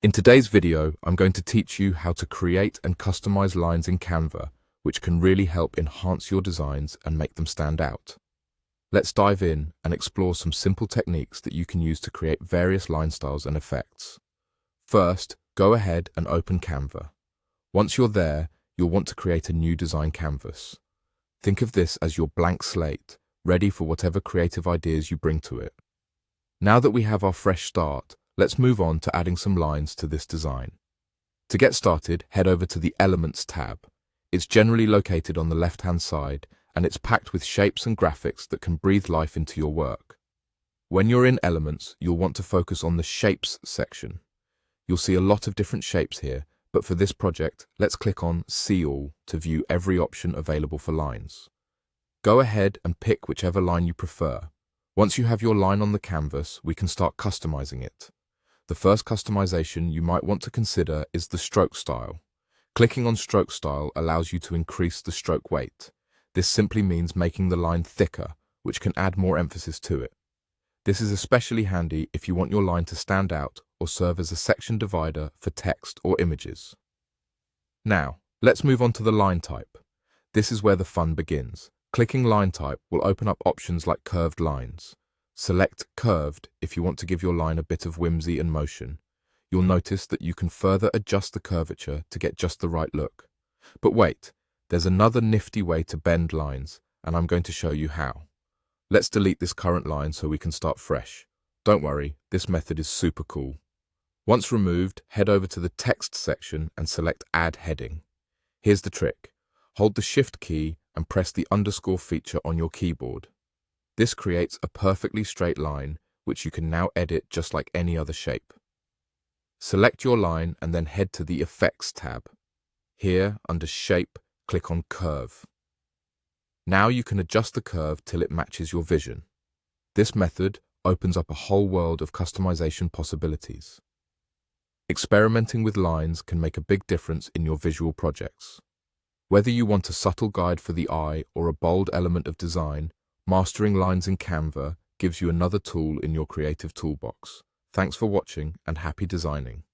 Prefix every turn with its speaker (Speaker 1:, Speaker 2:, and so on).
Speaker 1: In today's video, I'm going to teach you how to create and customize lines in Canva, which can really help enhance your designs and make them stand out. Let's dive in and explore some simple techniques that you can use to create various line styles and effects. First, go ahead and open Canva. Once you're there, you'll want to create a new design canvas. Think of this as your blank slate, ready for whatever creative ideas you bring to it. Now that we have our fresh start, let's move on to adding some lines to this design. To get started, head over to the Elements tab. It's generally located on the left-hand side, and it's packed with shapes and graphics that can breathe life into your work. When you're in Elements, you'll want to focus on the Shapes section. You'll see a lot of different shapes here, but for this project, let's click on See All to view every option available for lines. Go ahead and pick whichever line you prefer. Once you have your line on the canvas, we can start customizing it. The first customization you might want to consider is the stroke style. Clicking on stroke style allows you to increase the stroke weight. This simply means making the line thicker, which can add more emphasis to it. This is especially handy if you want your line to stand out or serve as a section divider for text or images. Now, let's move on to the line type. This is where the fun begins. Clicking line type will open up options like curved lines. Select curved if you want to give your line a bit of whimsy and motion. You'll notice that you can further adjust the curvature to get just the right look. But wait, there's another nifty way to bend lines, and I'm going to show you how. Let's delete this current line so we can start fresh. Don't worry, this method is super cool. Once removed, head over to the text section and select Add Heading. Here's the trick. Hold the Shift key and press the underscore feature on your keyboard. This creates a perfectly straight line, which you can now edit just like any other shape. Select your line and then head to the Effects tab. Here, under Shape, click on Curve. Now you can adjust the curve till it matches your vision. This method opens up a whole world of customization possibilities. Experimenting with lines can make a big difference in your visual projects. Whether you want a subtle guide for the eye or a bold element of design, mastering lines in Canva gives you another tool in your creative toolbox. Thanks for watching and happy designing.